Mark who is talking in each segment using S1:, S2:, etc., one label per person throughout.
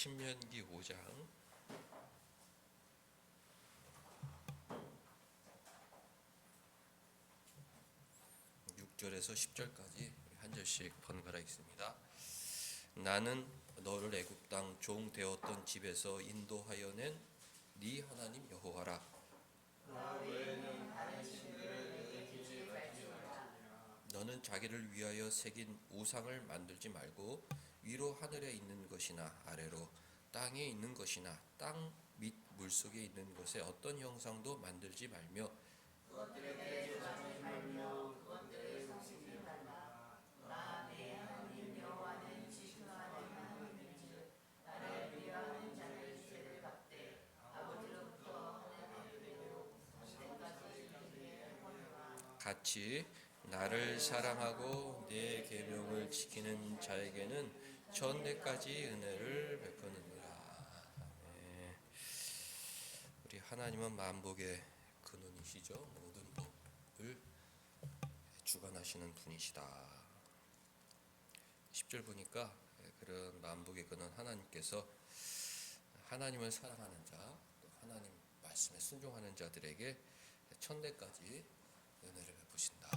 S1: 신명기 5장 6절에서 10절까지 한 절씩 번갈아 읽습니다. 나는 너를 애굽 땅 종 되었던 집에서 인도하여 낸 네 하나님 여호와라.
S2: 나 외에는 다른 신들을 내게 길을 갈지 말지니라.
S1: 너는 자기를 위하여 새긴 우상을 만들지 말고 위로 하늘에 있는 것이나 아래로 땅에 있는 것이나 땅 밑 물속에 있는 것에 어떤 형상도 만들지 말며
S2: 그것들에 대해 조상하지 말며 그것들을 상식히 말라. 나 내 하나님 여호와는 지식하는 하나님인즉 나를 위하는 자를 죄를 갚되 아버지로부터 하나님의 은혜로 언제까지 이르게 하거니와.
S1: 같이 나를 사랑하고 내 계명을 지키는 자에게는 전대까지 은혜를 베푸느니라. 아멘. 우리 하나님은 만복의 근원이시죠. 모든 복을 주관하시는 분이시다. 10절 보니까 그런 만복의 근원 하나님께서 하나님을 사랑하는 자, 또 하나님 말씀에 순종하는 자들에게 천대까지 은혜를 베푸신다.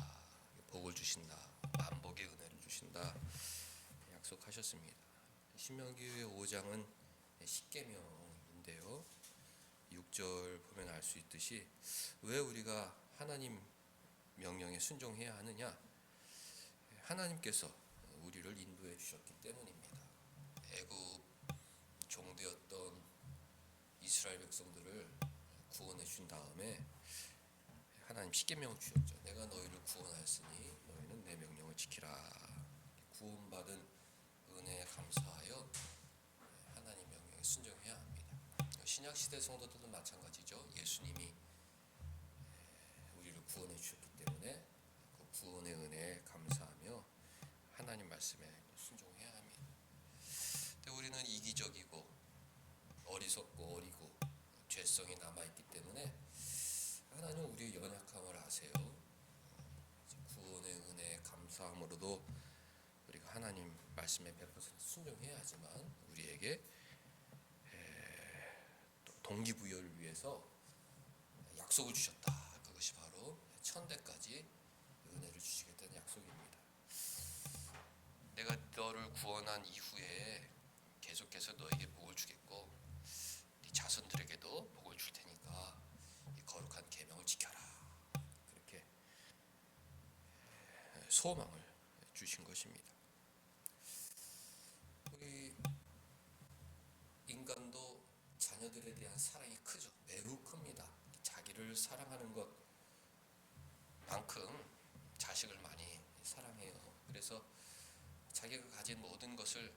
S1: 복을 주신다. 만복의 은혜를 주신다. 약속하셨습니다. 신명기 5장은 십계명인데요. 6절 보면 알 수 있듯이 왜 우리가 하나님 명령에 순종해야 하느냐? 하나님께서 우리를 인도해 주셨기 때문입니다. 애굽 종되었던 이스라엘 백성들을 구원해 준 다음에 하나님 십계명을 주셨죠. 내가 너희를 구원하였으니 너희는 내 명령을 지키라. 구원받은 은혜에 감사하여 하나님 명령에 순종해야 합니다. 신약시대 성도들도 마찬가지죠. 예수님이 우리를 구원해 주셨기 때문에 그 구원의 은혜에 감사하며 하나님 말씀에 순종해야 합니다. 근데 우리는 이기적이고 어리석고 어리고 죄성이 남아있기 때문에 하나님은 우리의 연약함을 아세요. 구원의 은혜에 감사함으로도 우리가 하나님 말씀에 100% 순종해야 하지만 우리에게 동기부여를 위해서 약속을 주셨다. 그것이 바로 천대까지 은혜를 주시겠다는 약속입니다. 내가 너를 구원한 이후에 계속해서 너에게 복을 주겠고 네 자손들에게도 복을 줄 테니까 이 거룩한 계명을 지켜라. 그렇게 소망을 주신 것입니다. 우리 인간도 자녀들에 대한 사랑이 크죠. 매우 큽니다. 자기를 사랑하는 것만큼 자식을 많이 사랑해요. 그래서 자기가 가진 모든 것을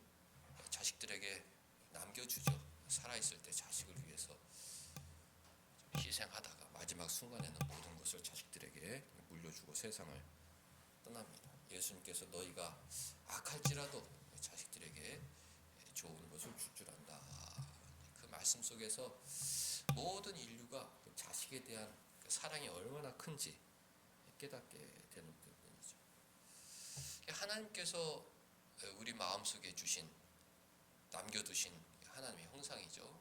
S1: 자식들에게 남겨주죠. 살아있을 때 자식을 위해서 희생하다가 마지막 순간에는 모든 것을 자식들에게 물려주고 세상을 떠납니다. 예수님께서 너희가 악할지라도 자식들에게 좋은 것을 줄 줄 안다. 그 말씀 속에서 모든 인류가 자식에 대한 사랑이 얼마나 큰지 깨닫게 되는 부분이죠. 하나님께서 우리 마음속에 주신 남겨두신 하나님의 형상이죠.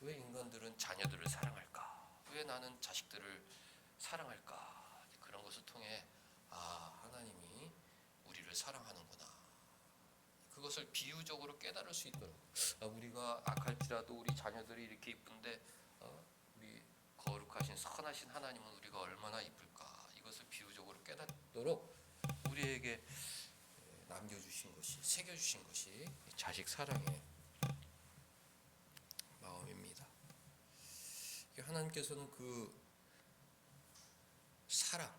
S1: 왜 인간들은 자녀들을 사랑할까? 왜 나는 자식들을 사랑할까? 그런 것을 통해 하나님이 우리를 사랑하는구나. 그것을 비유적으로 깨달을 수 있도록 우리가 악할지라도 우리 자녀들이 이렇게 이쁜데 우리 거룩하신 선하신 하나님은 우리가 얼마나 이쁠까? 이것을 비유적으로 깨닫도록 우리에게 남겨주신 것이 새겨주신 것이 자식 사랑의 마음입니다. 하나님께서는 그 사랑,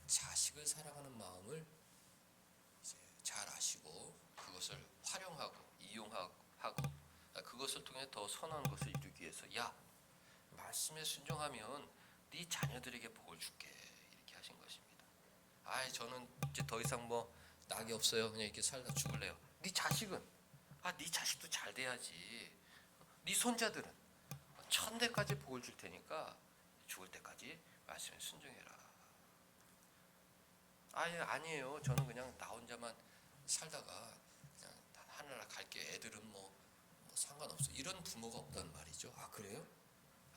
S1: 자식을 사랑하는 마음을 이제 잘 아시고 그것을 활용하고 이용하고 그것을 통해 더 선한 것을 이루기 위해서 말씀에 순종하면 네 자녀들에게 복을 줄게 이렇게 하신 것입니다. 저는 이제 더 이상 낙이 없어요. 그냥 이렇게 살다 죽을래요. 네 자식은 네 자식도 잘 돼야지. 네 손자들은 천대까지 복을 줄 테니까 죽을 때까지 말씀에 순종해라. 아니에요. 저는 그냥 나 혼자만 살다가 그냥 하늘나라 갈게. 애들은 상관없어. 이런 부모가 없단 말이죠. 아 그래요?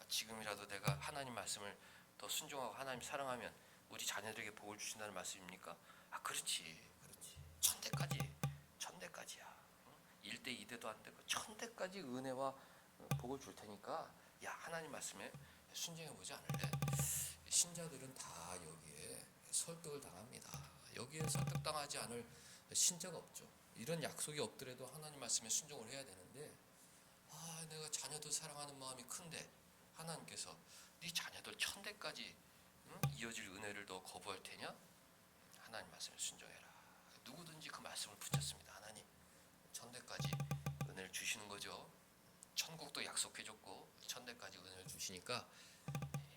S1: 지금이라도 내가 하나님 말씀을 더 순종하고 하나님 사랑하면 우리 자녀들에게 복을 주신다는 말씀입니까? 아 그렇지. 천대까지야. 1대 2대도 안 되고 천대까지 은혜와 복을 줄 테니까 야 하나님 말씀에 순종해 보지 않을래? 신자들은 다 여기에 설득을 당합니다. 여기에 설득당하지 않을 신자가 없죠. 이런 약속이 없더라도 하나님 말씀에 순종을 해야 되는데 내가 자녀들 사랑하는 마음이 큰데 하나님께서 네 자녀들 천대까지 이어질 은혜를 너 거부할 테냐? 하나님 말씀에 순종해라. 누구든지 그 말씀을 붙였습니다. 하나님 천대까지 은혜를 주시는 거죠. 천국도 약속해줬고 천대까지 은혜를 주시니까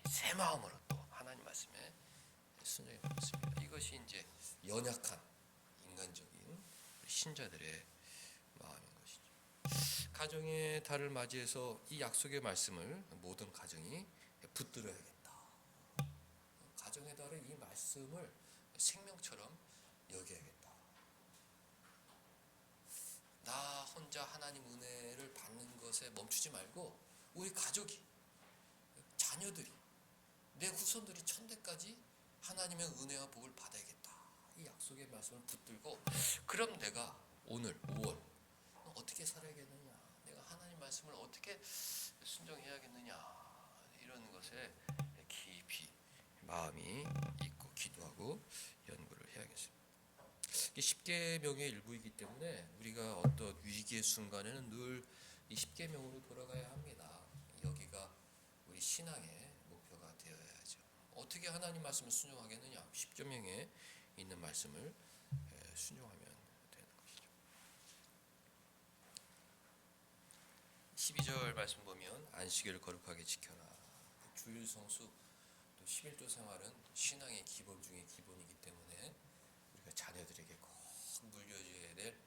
S1: 새 마음으로 또 하나님 말씀에 순종해 보겠습니다. 이것이 이제 연약한 인간적인 신자들의 마음인 것이죠. 가정의 달을 맞이해서 이 약속의 말씀을 모든 가정이 붙들어야겠다. 가정의 달의 이 말씀을 생명처럼 여겨야겠다. 나 혼자 하나님 은혜를 받는 것에 멈추지 말고 우리 가족이, 자녀들이, 내 후손들이 천대까지 하나님의 은혜와 복을 받아야겠다. 이 약속의 말씀을 붙들고 그럼 내가 오늘 5월 어떻게 살아야겠느냐, 내가 하나님 말씀을 어떻게 순종해야겠느냐, 이런 것에 깊이 마음이 있고 기도하고 연구를 해야겠습니다. 이 십계명의 일부이기 때문에 우리가 어떤 위기의 순간에는 늘 이 십계명으로 돌아가야 합니다. 여기가 우리 신앙의 목표가 되어야죠. 어떻게 하나님 말씀을 순종하겠느냐? 십계명에 있는 말씀을 순종하면 되는 것이죠. 12절 말씀 보면 안식일을 거룩하게 지켜라. 주일 성수 또 11조 생활은 신앙의 기본 중에 기본이기 때문에 우리가 자녀들에게 꼭 물려줘야 될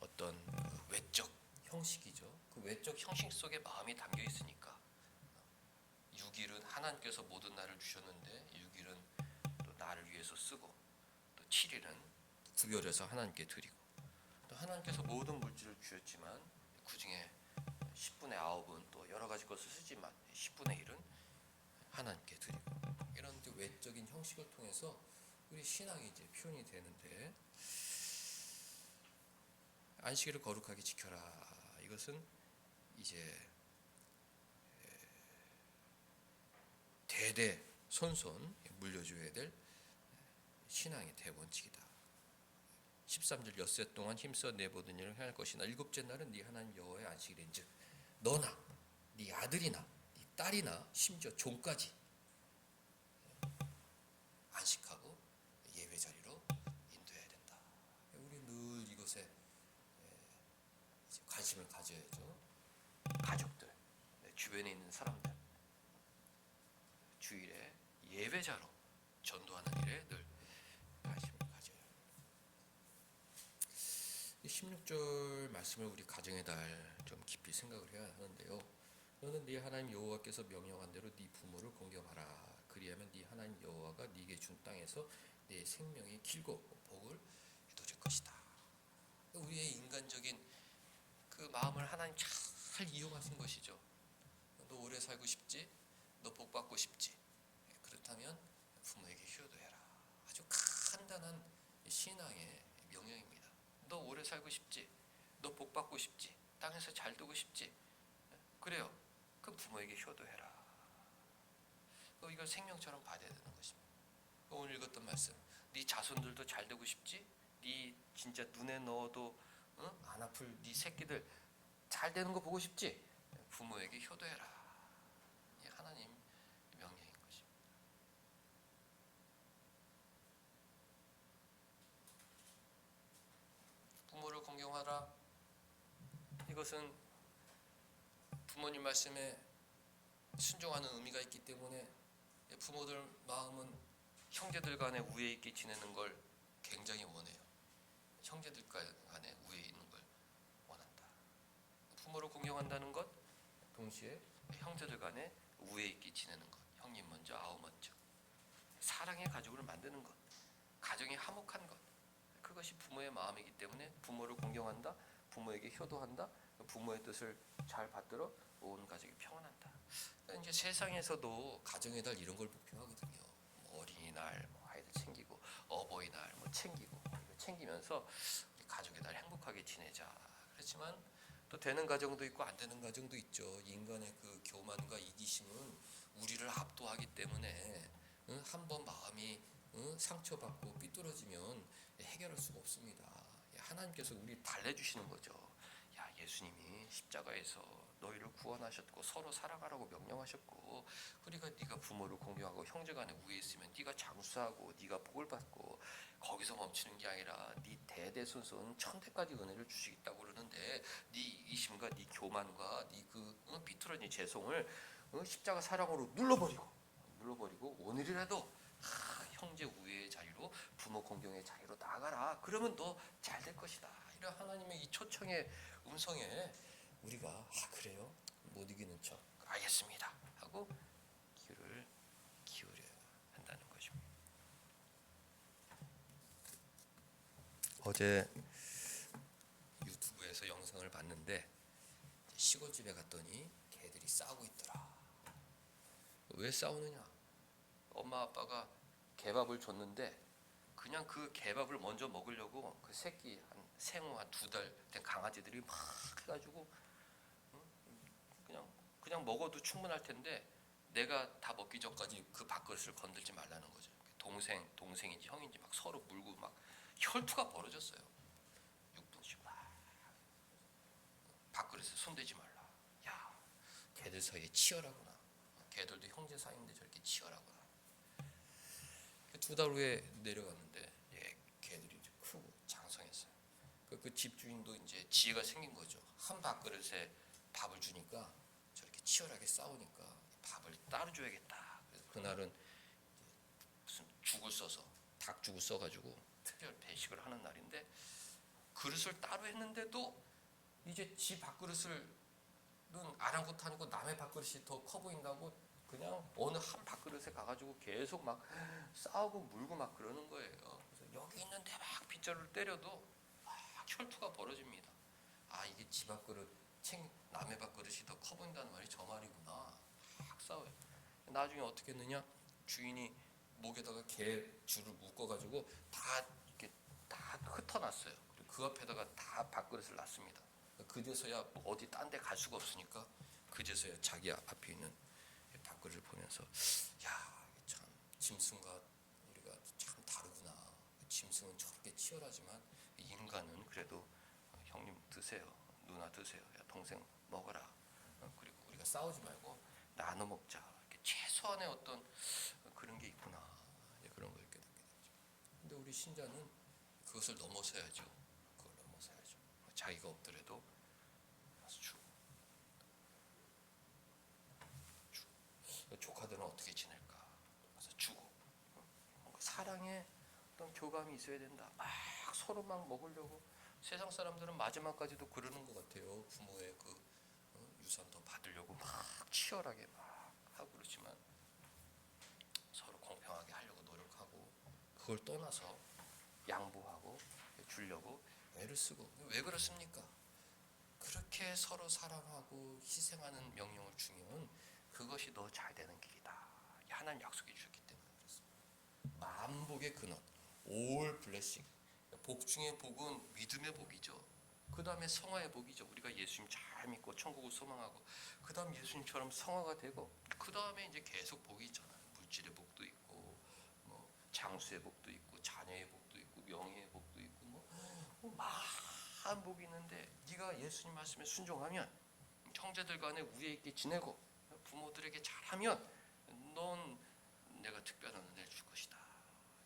S1: 어떤 외적 형식이죠. 그 외적 형식 속에 마음이 담겨 있으니까 6일은 하나님께서 모든 날을 주셨는데 6일은 또 나를 위해서 쓰고 또 7일은 구별해서 하나님께 드리고 또 하나님께서 모든 물질을 주셨지만 그 중에 10분의 9은 또 여러 가지 것을 쓰지만 10분의 1은 하나님께 드리고 이런 외적인 형식을 통해서 우리 신앙이 이제 표현이 되는데 안식일을 거룩하게 지켜라. 이것은 이제 대대 손손 물려줘야 될 신앙의 대원칙이다. 13절 엿새 동안 힘써 내보던 일을 행할 것이나 일곱째 날은 네 하나님 여호와의 안식일인즉 너나 네 아들이나 네 딸이나 심지어 종까지 안식하고 예배 자리로 인도해야 된다. 우리 늘 이것에 관심을 가져야죠. 가족들, 주변에 있는 사람들, 주일에 예배자로 전도하는 일에 늘 관심을 가져야 합니다. 16절 말씀을 우리 가정의 달 좀 깊이 생각을 해야 하는데요. 너는 네 하나님 여호와께서 명령한 대로 네 부모를 공경하라. 그리하면 네 하나님 여호와가 네게 준 땅에서 네 생명이 길고 복을 이루어질 것이다. 우리의 인간적인 그 마음을 하나님 잘 이용하신 것이죠. 너 오래 살고 싶지? 너 복 받고 싶지? 그렇다면 부모에게 효도해라. 아주 간단한 신앙의 명령입니다. 너 오래 살고 싶지? 너 복 받고 싶지? 땅에서 잘 두고 싶지? 그래요. 그 부모에게 효도해라. 이걸 생명처럼 받아야 되는 것입니다. 오늘 읽었던 말씀. 네 자손들도 잘 되고 싶지? 네 진짜 눈에 넣어도 안 아플 네 새끼들 잘 되는 거 보고 싶지? 부모에게 효도해라. 이게 하나님 명령인 것입니다. 부모를 공경하라. 이것은 부모님 말씀에 순종하는 의미가 있기 때문에 부모들 마음은 형제들 간에 우애 있게 지내는 걸 굉장히 원해요. 형제들 간에 우애 있는 걸 원한다. 부모를 공경한다는 것 동시에 형제들 간에 우애 있게 지내는 것. 형님 먼저 아우 먼저. 사랑의 가족을 만드는 것. 가정이 화목한 것. 그것이 부모의 마음이기 때문에 부모를 공경한다. 부모에게 효도한다. 부모의 뜻을 잘 받들어 온 가족이 평안한다. 그러니까 이제 세상에서도 가정의 달 이런 걸 목표하거든요. 뭐 어린이날 뭐 아이들 챙기고 어버이날 뭐 챙기고 이거 챙기면서 우리 가족의 달 행복하게 지내자. 그렇지만 또 되는 가정도 있고 안 되는 가정도 있죠. 인간의 그 교만과 이기심은 우리를 압도하기 때문에 한번 마음이 상처받고 삐뚤어지면 해결할 수가 없습니다. 하나님께서 우리 달래주시는 거죠. 야, 예수님이 십자가에서 너희를 구원하셨고 서로 사랑하라고 명령하셨고, 그러니까 네가 부모를 공경하고 형제간에 우애 있으면 네가 장수하고 네가 복을 받고, 거기서 멈추는 게 아니라 네 대대손손 천대까지 은혜를 주시겠다고 그러는데, 네 이기심과 네 교만과 네 그 비뚤어진 죄송을 십자가 사랑으로 눌러버리고 오늘이라도 형제 우애의 자리로, 부모 공경의 자리로 나아가라. 그러면 너 잘 될 것이다. 이런 하나님의 이 초청의 음성에 우리가 그래요? 못 이기는 척 알겠습니다 하고 귀를 기울여야 한다는 것입니다. 어제 유튜브에서 영상을 봤는데 시골집에 갔더니 개들이 싸우고 있더라. 왜 싸우느냐? 엄마 아빠가 개밥을 줬는데 그냥 그 개밥을 먼저 먹으려고 그 새끼 한 생후 한 2달 된 강아지들이 막 해가지고 그냥 먹어도 충분할 텐데 내가 다 먹기 전까지 그 밥그릇을 건들지 말라는 거죠. 동생인지 형인지 막 서로 물고 막 혈투가 벌어졌어요. 6분씩 막 밥그릇에 손대지 말라. 야, 개들 사이에 치열하구나. 개들도 형제 사이인데 저렇게 치열하구나. 2달 후에 내려갔는데 개들이 이제 크고 장성했어요. 그 집주인도 이제 지혜가 생긴 거죠. 한 밥그릇에 밥을 주니까 저렇게 치열하게 싸우니까 밥을 따로 줘야겠다. 그래서 그날은 무슨 죽을 써서 닭죽을 써가지고 특별 배식을 하는 날인데, 그릇을 따로 했는데도 이제 지 밥그릇은 아랑곳하니까 남의 밥그릇이 더 커 보인다고 그냥 어느 한 밥그릇에 가가지고 계속 막 싸우고 물고 막 그러는 거예요. 그래서 여기 있는데 막 빗자루를 때려도 막 혈투가 벌어집니다. 아, 이게 지 밥그릇 남의 밥그릇이 더 커 보인다는 말이 저 말이구나. 막 싸워요. 나중에 어떻게 했느냐? 주인이 목에다가 개 줄을 묶어가지고 다 이렇게 다 흩어놨어요. 그리고 그 앞에다가 다 밥그릇을 놨습니다. 그제서야 어디 딴 데 갈 수가 없으니까 그제서야 자기 앞에 있는 밥그릇을 보면서 야, 참 짐승과 우리가 참 다르구나. 짐승은 저렇게 치열하지만 인간은 그래도 형님 드세요, 누나 드세요, 야 동생 먹어라. 그리고 우리가 싸우지 말고 나눠 먹자. 이렇게 최소한의 어떤 그런 게 있구나. 그런 걸 깨닫게 되죠. 근데 우리 신자는 그것을 넘어서야죠. 그걸 넘어서야죠. 자기가 없더라도 주고. 조카들은 어떻게 지낼까? 그래서 주고. 사랑의 어떤 교감이 있어야 된다. 막 서로 막 먹으려고. 세상 사람들은 마지막까지도 그러는 것 같아요. 부모의 그 유산 더 받으려고 막 치열하게 막 하고 그렇지만 서로 공평하게 하려고 노력하고, 그걸 떠나서 양보하고 주려고 애를 쓰고. 왜 그렇습니까? 그렇게 서로 사랑하고 희생하는 명령을 주면 그것이 더 잘 되는 길이다. 하나님 약속해 주셨기 때문에 그렇습니다. 만복의 근원, 올 블레싱. 복 중의 복은 믿음의 복이죠. 그 다음에 성화의 복이죠. 우리가 예수님 잘 믿고 천국을 소망하고, 그 다음 예수님처럼 성화가 되고, 그 다음에 이제 계속 복이 있잖아요. 물질의 복도 있고, 뭐 장수의 복도 있고, 자녀의 복도 있고, 명예의 복도 있고, 뭐 많은 복이 있는데 네가 예수님 말씀에 순종하면, 형제들 간에 우애 있게 지내고, 부모들에게 잘하면 넌 내가 특별한 은혜를 줄 것이다.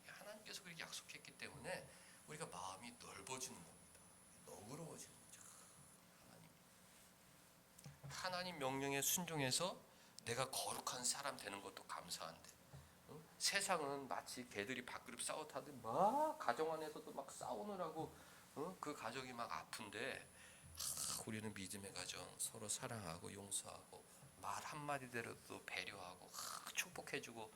S1: 하나님께서 그렇게 약속했기 때문에 우리가 마음이 넓어지는 겁니다. 너그러워지는 거죠. 하나님 명령에 순종해서 내가 거룩한 사람 되는 것도 감사한데, 세상은 마치 개들이 밥그릇 싸우듯 막 가정 안에서도 막 싸우느라고 그 가정이 막 아픈데, 우리는 믿음의 가정 서로 사랑하고 용서하고 말 한마디대로도 배려하고 축복해주고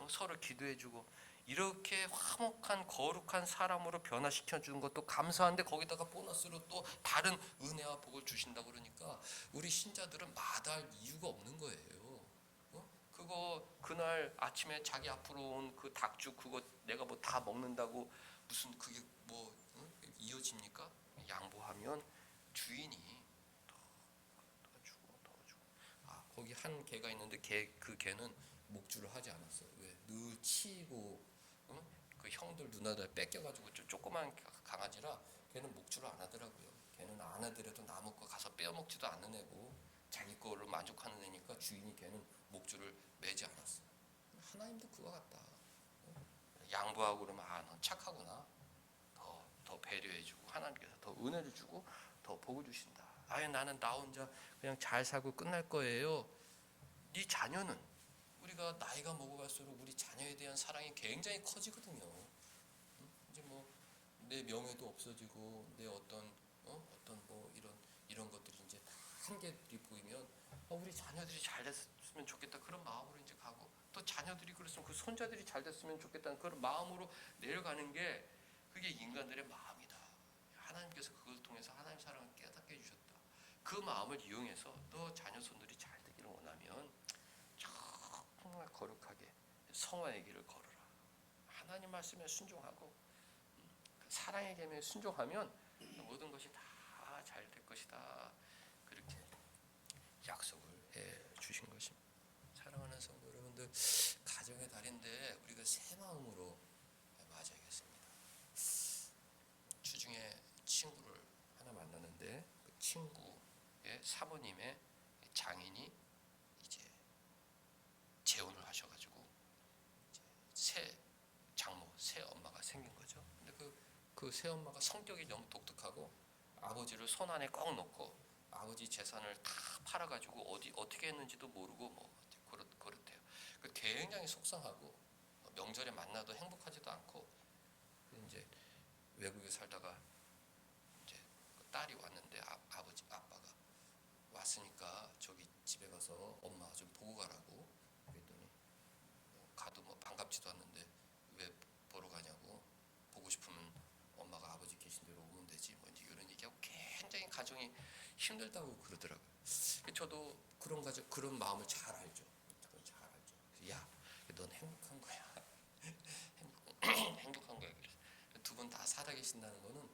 S1: 서로 기도해주고 이렇게 화목한 거룩한 사람으로 변화시켜 주는 것도 감사한데 거기다가 보너스로 또 다른 은혜와 복을 주신다고 그러니까 우리 신자들은 마다할 이유가 없는 거예요. 그거 그날 아침에 자기 앞으로 온 그 닭죽 그거 내가 뭐 다 먹는다고 무슨 그게 뭐 이어집니까? 양보하면 주인이 더 주고 더 주고. 거기 한 개가 있는데 그 개는 목줄을 하지 않았어요. 왜? 늘 치이고 그 형들 누나들 뺏겨가지고 조그만 강아지라 걔는 목줄을 안 하더라고요. 걔는 안 하더라도 남의 거 가서 빼어먹지도 않는 애고 자기 거로 만족하는 애니까 주인이 걔는 목줄을 매지 않았어요. 하나님도 그와 같다. 양보하고 그러면 넌 착하구나. 더 배려해주고 하나님께서 더 은혜를 주고 더 복을 주신다. 나는 나 혼자 그냥 잘 살고 끝날 거예요. 네 자녀는 우리가 나이가 먹어갈수록 우리 자녀에 대한 사랑이 굉장히 커지거든요. 이제 뭐 내 명예도 없어지고 내 어떤 뭐 이런 것들이 이제 다 한계들이 보이면 우리 자녀들이 잘 됐으면 좋겠다 그런 마음으로 이제 가고 또 자녀들이 그랬으면 그 손자들이 잘 됐으면 좋겠다는 그런 마음으로 내려가는 게 그게 인간들의 마음이다. 하나님께서 그걸 통해서 하나님 사랑을 깨닫게 해주셨다. 그 마음을 이용해서 너 자녀 손들이 잘 되기를 원하면 정말 거룩하게 성화의 길을 걸어라. 하나님 말씀에 순종하고 사랑의 계명에 순종하면 모든 것이 다 잘 될 것이다. 그렇게 약속을 해 주신 것입니다. 사랑하는 성도 여러분들, 가정의 달인데 우리가 새 마음으로 맞아야겠습니다. 주중에 친구를 하나 만났는데 그 친구의 사모님의 장인이 이제 재혼을 하셔가지고 이제 새 장모, 새 엄마가 생긴 거죠. 근데 그 새 엄마가 성격이 너무 독특하고 아버지를 손 안에 꼭 넣고 아버지 재산을 다 팔아가지고 어떻게 했는지도 모르고 뭐 그렇대요. 굉장히 속상하고 명절에 만나도 행복하지도 않고 이제 외국에 살다가 이제 딸이 왔는데 아빠가 왔으니까 저기 집에 가서 엄마 좀 보고 가라고 그랬더니 가도 뭐 반갑지도 않는데 왜 보러 가냐고 보고 싶으면 엄마가 아버지 계신 대로 오면 되지 뭐 이런 얘기하고 굉장히 가정이 힘들다고 그러더라고요. 저도 그런 마음을 잘 알죠. 잘 알죠. 야, 넌 행복한 거야. 행복한 거야. 두 분 다 살아계신다는 거는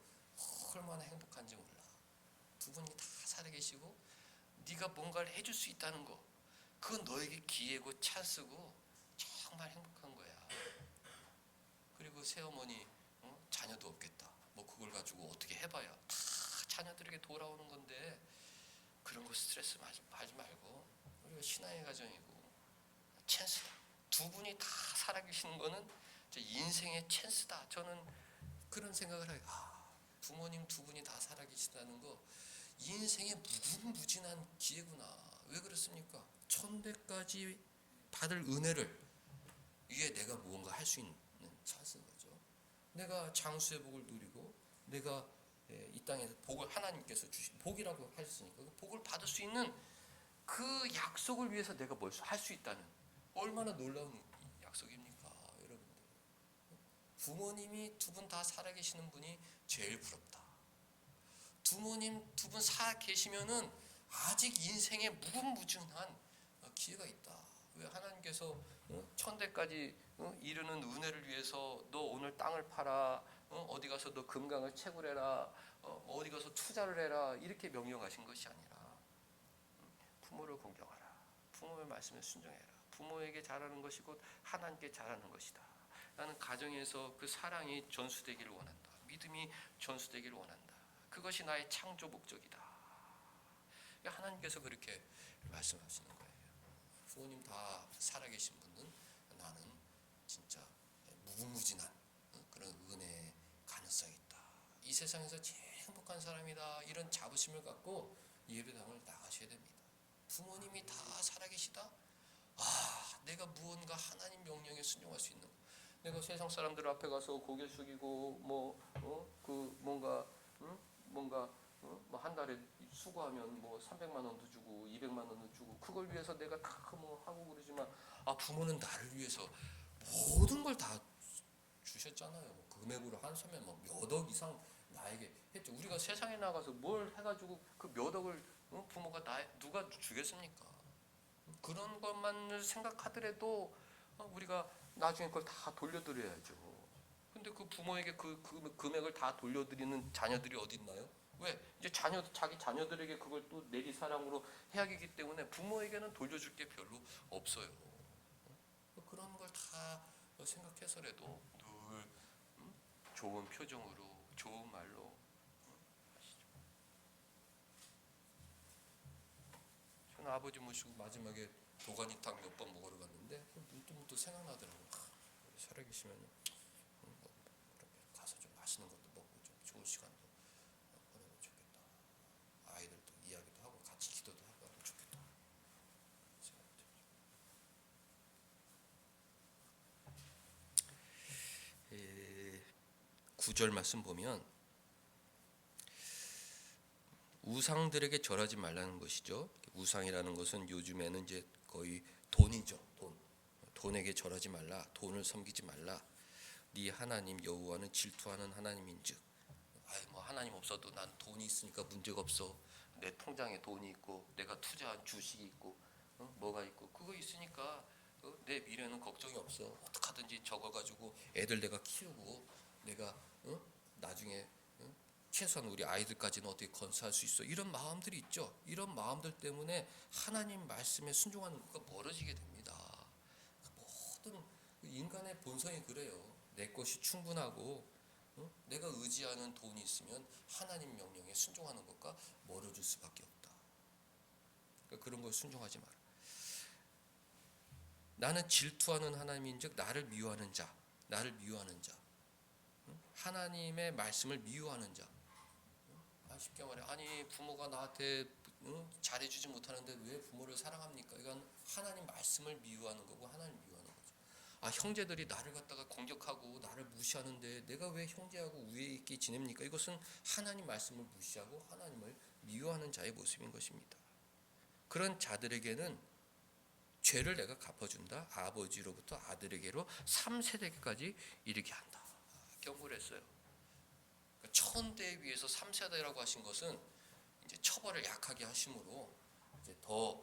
S1: 얼마나 행복한지 몰라. 두 분이 다 살아계시고 네가 뭔가를 해줄 수 있다는 거, 그건 너에게 기회고 찬스고 정말 행복한 거야. 그리고 새어머니 자녀도 없겠다. 뭐 그걸 가지고 어떻게 해봐야 다 자녀들에게 돌아오는 건데 그런 거 스트레스 받지 말고 우리가 신앙의 가정이고 찬스다. 두 분이 다 살아계시는 거는 인생의 찬스다. 저는 그런 생각을 해요. 부모님 두 분이 다 살아계시다는 거 인생의 무궁무진한 기회구나. 왜 그렇습니까? 천대까지 받을 은혜를 위해 내가 무언가 할 수 있는 찬스인 거죠. 내가 장수의 복을 누리고 내가 이 땅에서 복을 하나님께서 주신 복이라고 하셨으니까 그 복을 받을 수 있는 그 약속을 위해서 내가 뭘 할 수 있다는 얼마나 놀라운 약속입니까, 여러분들. 부모님이 두 분 다 살아계시는 분이 제일 부럽다. 부모님 두 분 살아 계시면은 아직 인생에 무궁무진한 기회가 있다. 왜 하나님께서 천대까지 이르는 은혜를 위해서 너 오늘 땅을 팔아 어디 가서 너 금강을 채굴해라 어디 가서 투자를 해라 이렇게 명령하신 것이 아니라 부모를 공경하라. 부모의 말씀에 순종해라. 부모에게 잘하는 것이 곧 하나님께 잘하는 것이다. 나는 가정에서 그 사랑이 전수되기를 원한다. 믿음이 전수되기를 원한다. 그것이 나의 창조 목적이다. 하나님께서 그렇게 말씀하시는 거예요. 부모님 다 살아계신 분은 나는 진짜 무궁무진한 그런 은혜의 가능성이 있다. 이 세상에서 제일 행복한 사람이다. 이런 자부심을 갖고 예배당을 나가셔야 됩니다. 부모님이 다 살아계시다. 내가 무언가 하나님 명령에 순종할 수 있는 거. 내가 세상 사람들 앞에 가서 고개 숙이고 뭔가 뭐 한 달에 수고하면 뭐 300만 원도 주고 200만 원도 주고 그걸 위해서 내가 다 뭐 하고 그러지만 부모는 나를 위해서 모든 걸 다 하셨잖아요. 금액으로 한서면 뭐 몇 억 이상 나에게 했죠. 우리가 세상에 나가서 뭘 해가지고 그 몇 억을 부모가 누가 주겠습니까? 그런 것만을 생각하더라도 우리가 나중에 그걸 다 돌려드려야죠. 근데 그 부모에게 그 금액을 다 돌려드리는 자녀들이 어디 있나요? 왜? 이제 자기 자녀들에게 그걸 또 내리 사랑으로 해야 하기 때문에 부모에게는 돌려줄 게 별로 없어요. 그런 걸 다 생각해서라도 늘 좋은 표정으로 좋은 말로 하시죠. 저는 아버지 모시고 마지막에 도가니탕 몇 번 먹으러 갔는데 문득 생각나더라고요. 살아계시면 가서 좀 맛있는 것도 먹고 좀 좋은 시간도 보내면 좋겠다. 아이들도 이야기도 하고 같이 기도도 하고 하면 좋겠다. 생각이 들죠. 9절 말씀 보면 우상들에게 절하지 말라는 것이죠. 우상이라는 것은 요즘에는 이제 거의 돈이죠. 돈에게 절하지 말라. 돈을 섬기지 말라. 네 하나님 여호와는 질투하는 하나님인즉. 뭐 하나님 없어도 난 돈이 있으니까 문제가 없어. 내 통장에 돈이 있고 내가 투자한 주식이 있고 뭐가 있고 그거 있으니까 내 미래는 걱정이 없어. 어떻게 하든지 저거 가지고 애들 내가 키우고 내가 나중에 최소한 우리 아이들까지는 어떻게 건사할 수 있어. 이런 마음들이 있죠. 이런 마음들 때문에 하나님 말씀에 순종하는 것과 멀어지게 됩니다. 모든 인간의 본성이 그래요. 내 것이 충분하고 내가 의지하는 돈이 있으면 하나님 명령에 순종하는 것과 멀어질 수밖에 없다. 그러니까 그런 걸 순종하지 마라. 나는 질투하는 하나님인즉 나를 미워하는 자, 하나님의 말씀을 미워하는 자. 쉽게 말해, 아니 부모가 나한테 잘해주지 못하는데 왜 부모를 사랑합니까? 이건 하나님 말씀을 미워하는 거고 하나님 미워하는 거죠. 형제들이 나를 갖다가 공격하고 나를 무시하는데 내가 왜 형제하고 우애 있게 지냅니까? 이것은 하나님 말씀을 무시하고 하나님을 미워하는 자의 모습인 것입니다. 그런 자들에게는 죄를 내가 갚아준다. 아버지로부터 아들에게로 3세대까지 이르게 한다. 경고를 했어요. 천대에 비해서 3세대라고 하신 것은 이제 처벌을 약하게 하심으로 이제 더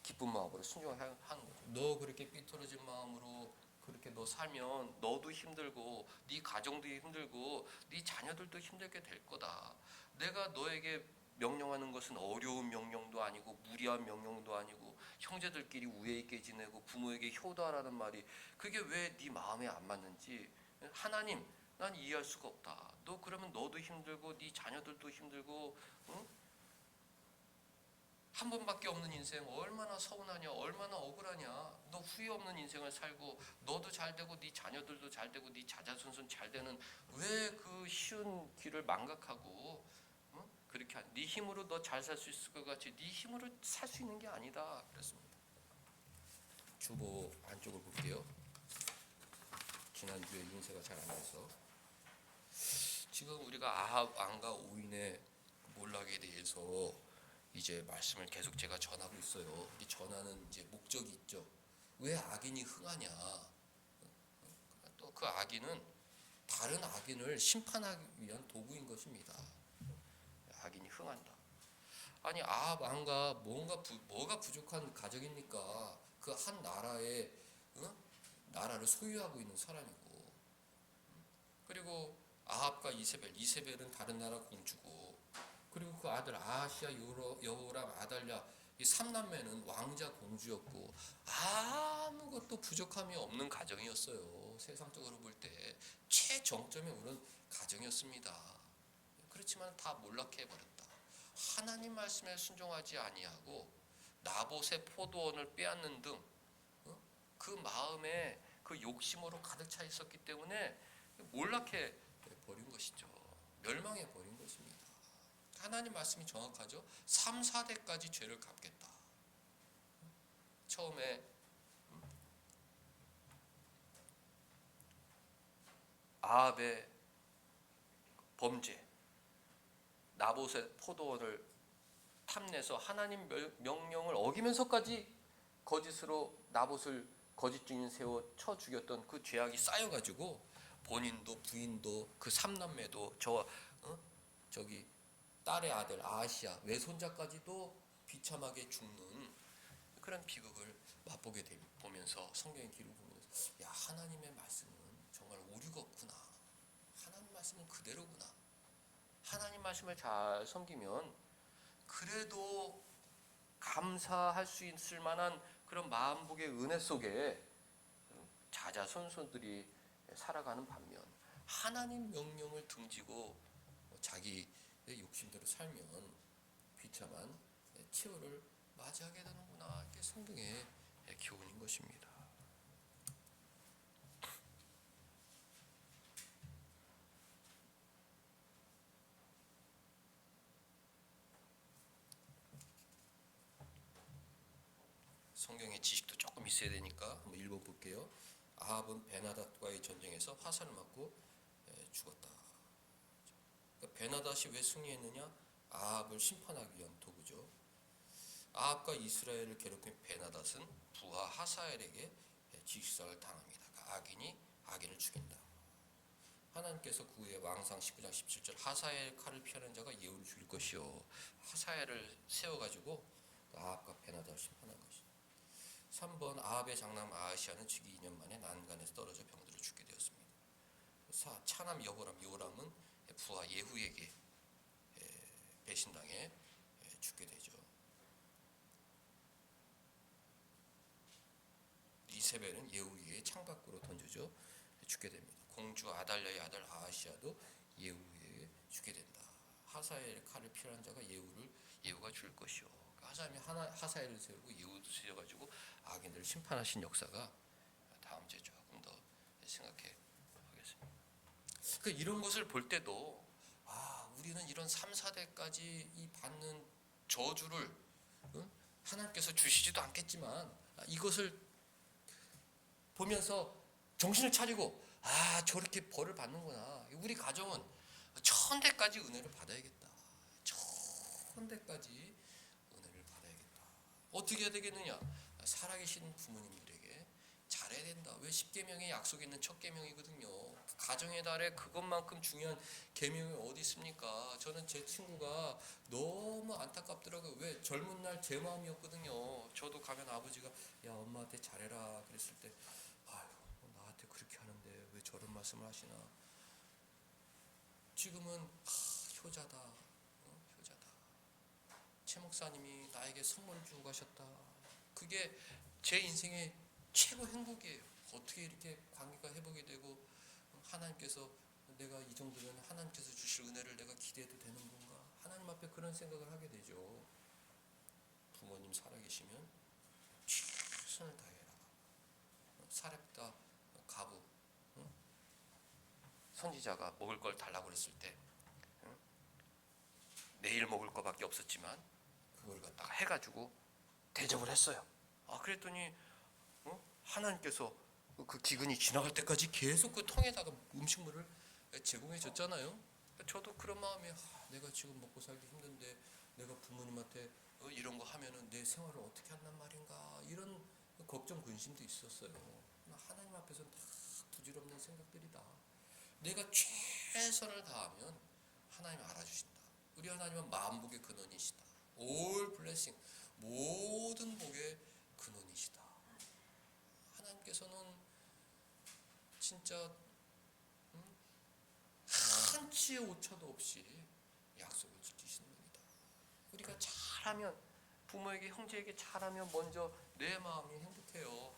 S1: 기쁜 마음으로 순종하는 거죠. 너 그렇게 삐뚤어진 마음으로 그렇게 너 살면 너도 힘들고 네 가정도 힘들고 네 자녀들도 힘들게 될 거다. 내가 너에게 명령하는 것은 어려운 명령도 아니고 무리한 명령도 아니고 형제들끼리 우애 있게 지내고 부모에게 효도하라는 말이 그게 왜 네 마음에 안 맞는지 하나님 난 이해할 수가 없다. 너 그러면 너도 힘들고 네 자녀들도 힘들고 한 번밖에 없는 인생 얼마나 서운하냐, 얼마나 억울하냐. 너 후회 없는 인생을 살고 너도 잘 되고 네 자녀들도 잘 되고 네 자자손손 잘 되는 왜 그 쉬운 길을 망각하고 그렇게 네 힘으로 너 잘 살 수 있을 것 같이 네 힘으로 살 수 있는 게 아니다. 그랬습니다. 주보 안쪽을 볼게요. 지난주에 인쇄가 잘 안 돼서 지금 우리가 아합 왕과 오인의 몰락에 대해서 이제 말씀을 계속 제가 전하고 있어요. 이 전하는 이제 목적이 있죠. 왜 악인이 흥하냐? 또 그 악인은 다른 악인을 심판하기 위한 도구인 것입니다. 악인이 흥한다. 아니 아합 왕과 뭐가 부족한 가정입니까? 그 한 나라의 나라를 소유하고 있는 사람이고 그리고 아합과 이세벨은 다른 나라 공주고 그리고 그 아들 아하시아 여호람 아달랴 이 3남매는 왕자 공주였고 아무것도 부족함이 없는 가정이었어요. 세상적으로 볼 때 최정점에 오른 가정이었습니다. 그렇지만 다 몰락해 버렸다. 하나님 말씀에 순종하지 아니하고 나봇의 포도원을 빼앗는 등 그 마음에 그 욕심으로 가득 차 있었기 때문에 몰락해 버린 것이죠. 멸망해 버린 것입니다. 하나님 말씀이 정확하죠. 3, 4대까지 죄를 갚겠다. 처음에 아합의 범죄, 나봇의 포도원을 탐내서 하나님 명령을 어기면서까지 거짓으로 나봇을 거짓 증인 세워 쳐 죽였던 그 죄악이 쌓여가지고 본인도 부인도 그 삼남매도 저기 딸의 아들 아시아 외손자까지도 비참하게 죽는 그런 비극을 맛보게 보면서 성경의 기록을 보면서 야, 하나님의 말씀은 정말 오류가 없구나. 하나님 말씀은 그대로구나. 하나님 말씀을 잘 섬기면 그래도 감사할 수 있을 만한 그런 마음복의 은혜 속에 자자손손들이 살아가는 반면 하나님 명령을 등지고 자기의 욕심대로 살면 비참한 최후를 맞이하게 되는구나. 이게 성경의 교훈인 것입니다. 성경의 지식도 조금 있어야 되니까 한번 읽어볼게요. 아합은 베나닷과의 전쟁에서 화살을 맞고 죽었다. 그러니까 베나닷이 왜 승리했느냐? 아합을 심판하기 위한 도구죠. 아합과 이스라엘을 괴롭힌 베나닷은 부하 하사엘에게 직사를 당합니다. 악인이 악인을 죽인다. 하나님께서 그 후에 왕상 19장 17절 하사엘 칼을 피하는 자가 예우를 줄 것이요. 하사엘을 세워가지고 아합과 베나닷을 심판한 것이죠. 3번 아합의 장남 아하시아는 즉위 2년 만에 난간에서 떨어져 병들어 죽게 되었습니다. 4. 차남 요람은 부하 예후에게 배신당해 죽게 되죠. 이세벨은 예후에게 창밖으로 던져져 죽게 됩니다. 공주 아달랴의 아들 아하시아도 예후에게 죽게 된다. 하사엘 칼을 피하는 자가 예후가 죽을 것이요. 하사엘을 세우고 예후도 세워가지고 악인들을 심판하신 역사가 다음 주에 조금 더 생각해 보겠습니다. 그러니까 이런 것을 볼 때도 우리는 이런 3, 4대까지 이 받는 저주를 하나님께서 주시지도 않겠지만 이것을 보면서 정신을 차리고 저렇게 벌을 받는구나. 우리 가정은 1000대까지 은혜를 받아야겠다. 1000대까지 은혜를 받아야겠다. 어떻게 해야 되겠느냐? 살아계신 부모님들에게 잘해야 된다. 왜 10계명의 약속이 있는 첫 계명이거든요. 가정의 달에 그것만큼 중요한 계명이 어디 있습니까? 저는 제 친구가 너무 안타깝더라고요. 왜 젊은 날 제 마음이었거든요. 저도 가면 아버지가 야 엄마한테 잘해라 그랬을 때 나한테 그렇게 하는데 왜 저런 말씀을 하시나. 지금은 효자다. 효자다. 최 목사님이 나에게 선물을 주고 가셨다. 그게 제 인생의 최고 행복이에요. 어떻게 이렇게 관계가 회복이 되고 하나님께서 내가 이 정도면 하나님께서 주실 은혜를 내가 기대해도 되는 건가? 하나님 앞에 그런 생각을 하게 되죠. 부모님 살아계시면 최선을 다해라. 사렙다 가부 선지자가 먹을 걸 달라고 그랬을 때 내일 먹을 거밖에 없었지만 그걸 갖다가 해가지고 대접을 했어요. 그랬더니 하나님께서 그 기근이 지나갈 때까지 계속 그 통에다가 음식물을 제공해 줬잖아요. 저도 그런 마음에 내가 지금 먹고 살기 힘든데 내가 부모님한테 이런 거 하면은 내 생활을 어떻게 한단 말인가 이런 걱정 근심도 있었어요. 하나님 앞에서는 다 부질없는 생각들이다. 내가 최선을 다하면 하나님 알아주신다. 우리 하나님은 만복의 근원이시다. 올 블레싱 모든 복의 근원이시다. 하나님께서는 진짜 한치의 오차도 없이 약속을 지키시는 겁니다. 우리가 잘하면 부모에게 형제에게 잘하면 먼저 내 마음이 행복해요.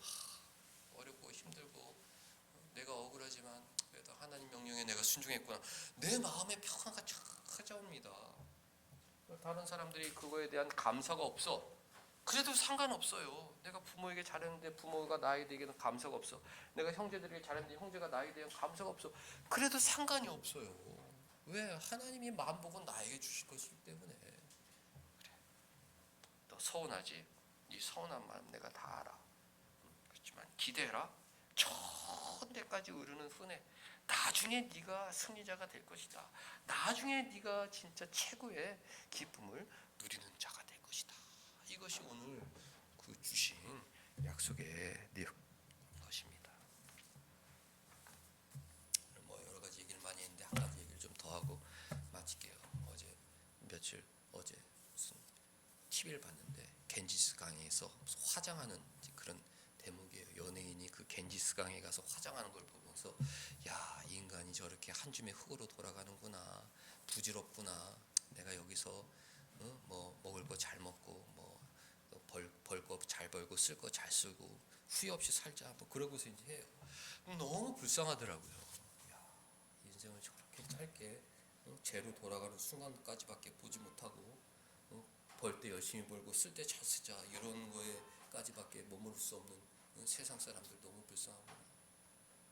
S1: 어렵고 힘들고 내가 억울하지만 그래도 하나님 명령에 내가 순종했구나. 내 마음에 평화가 찾아옵니다. 다른 사람들이 그거에 대한 감사가 없어. 그래도 상관없어요. 내가 부모에게 잘했는데 부모가 나에 대해서는 감사가 없어. 내가 형제들에게 잘했는데 형제가 나에 대한 감사가 없어. 그래도 상관이 없어요. 왜? 하나님이 만복은 나에게 주실 것이기 때문에. 그래. 너 서운하지? 네 서운한 마음 내가 다 알아. 그렇지만 기대해라. 1000대까지 이르는 후에 나중에 네가 승리자가 될 것이다. 나중에 네가 진짜 최고의 기쁨을 누리는 자가 될 것이다. 이것이 오늘 그 주신 약속의 내용 것입니다. TV를 봤는데 겐지스 강에서 화장하는 그런 대목이에요. 연예인이 그 겐지스 강에 가서 화장하는 걸 보면서 야, 이 인간이 저렇게 한 줌의 흙으로 돌아가는구나, 부질없구나. 내가 여기서 뭐 먹을 거 잘 먹고 뭐 벌 거 잘 벌고 쓸 거 잘 쓰고 후회 없이 살자, 뭐 그러고서 이제 해요. 너무 불쌍하더라고요. 야, 인생을 저렇게 짧게 제로 돌아가는 순간까지밖에 보지 못하고 벌 때 열심히 벌고 쓸 때 잘 쓰자 이런 거에까지밖에 머무를 수 없는 세상 사람들 너무 불쌍하구나.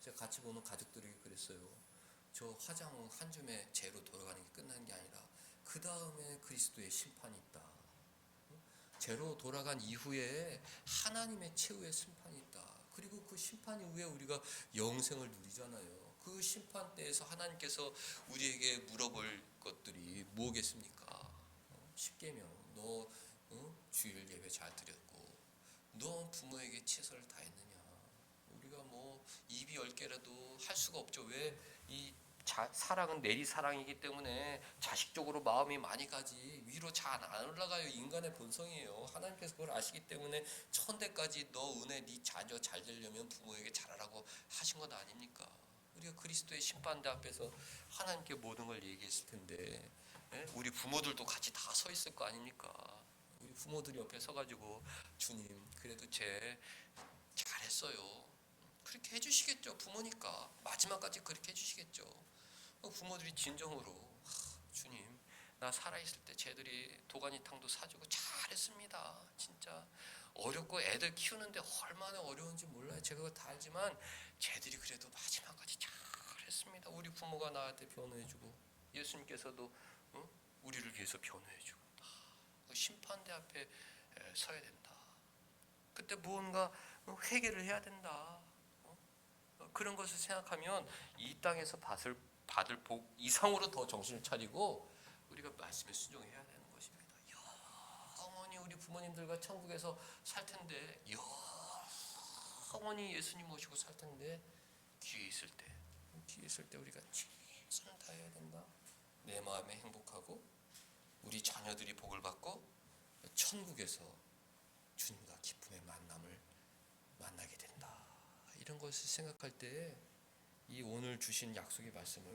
S1: 제가 같이 보는 가족들에게 그랬어요. 저 화장 한 줌에 제로 돌아가는 게 끝난 게 아니라 그 다음에 그리스도의 심판이 있다. 제로 돌아간 이후에 하나님의 최후의 심판이 있다. 그리고 그 심판 이후에 우리가 영생을 누리잖아요. 그 심판 때에서 하나님께서 우리에게 물어볼 것들이 뭐겠습니까? 십계명, 너 주일 예배 잘 드렸고 너 부모에게 최선을 다했느냐? 우리가 뭐 입이 10개라도 할 수가 없죠. 왜? 이 사랑은 내리 사랑이기 때문에 자식적으로 마음이 많이 가지 위로 잘 안 올라가요. 인간의 본성이에요. 하나님께서 그걸 아시기 때문에 천대까지 너 은혜 네 자녀 잘 되려면 부모에게 잘하라고 하신 것 아닙니까? 우리가 그리스도의 심판대 앞에서 하나님께 모든 걸 얘기했을 텐데 우리 부모들도 같이 다 서 있을 거 아닙니까? 우리 부모들이 옆에 서가지고 주님 그래도 제 잘했어요. 그렇게 해주시겠죠. 부모니까 마지막까지 그렇게 해주시겠죠. 부모들이 진정으로 주님 나 살아있을 때 쟤들이 도가니탕도 사주고 잘했습니다. 진짜 어렵고 애들 키우는데 얼마나 어려운지 몰라요. 제가 그거 다 알지만 쟤들이 그래도 마지막까지 잘했습니다. 우리 부모가 나한테 변호해주고 예수님께서도 우리를 위해서 변호해주고 심판대 앞에 서야 된다. 그때 무언가 회개를 해야 된다. 그런 것을 생각하면 이 땅에서 받을 복 이상으로 더 정신을 차리고 우리가 말씀에 순종해야 되는 것입니다. 영원히 우리 부모님들과 천국에서 살 텐데 영원히 예수님 모시고 살 텐데 기회 있을 때 우리가 최선을 다해야 된다. 내 마음에 행복하고 우리 자녀들이 복을 받고 천국에서 주님과 기쁨의 만남을 만나게 된다. 이런 것을 생각할 때 이 오늘 주신 약속의 말씀을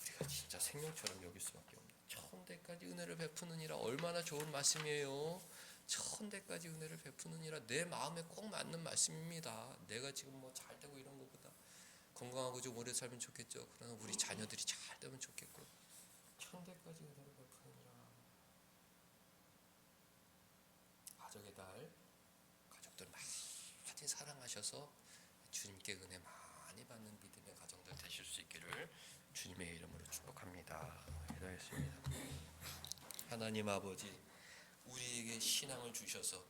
S1: 우리가 진짜 생명처럼 여길 수밖에 없는 천대까지 은혜를 베푸느니라. 얼마나 좋은 말씀이에요. 천대까지 은혜를 베푸느니라. 내 마음에 꼭 맞는 말씀입니다. 내가 지금 뭐 잘 되고 이런 것보다 건강하고 좀 오래 살면 좋겠죠. 그러나 우리 자녀들이 잘 되면 좋겠고 천대까지 은혜를 베푸느니라. 가족의 달 가족들 많이 사랑하셔서 주님께 은혜 많이 받는 믿음의 가정들 되실 수 있기를 주님의 이름으로 축복합니다. 기도했습니다. 하나님 아버지, 우리에게 신앙을 주셔서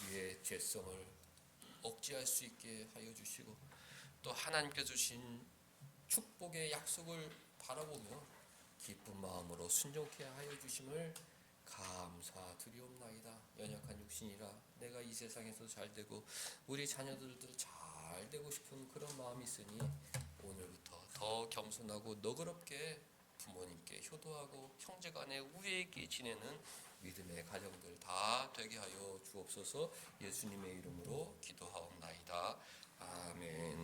S1: 우리의 죄성을 억제할 수 있게 하여 주시고 또 하나님께 주신 축복의 약속을 바라보며 기쁜 마음으로 순종케 하여 주심을 감사드리옵나이다. 연약한 육신이라 내가 이 세상에서 잘되고 우리 자녀들도 잘되고 싶은 그런 마음이 있으니 오늘부터 더 겸손하고 너그럽게 부모님께 효도하고 형제간에 우애 있게 지내는 믿음의 가정들 다 되게 하여 주옵소서. 예수님의 이름으로 기도하옵나이다. 아멘.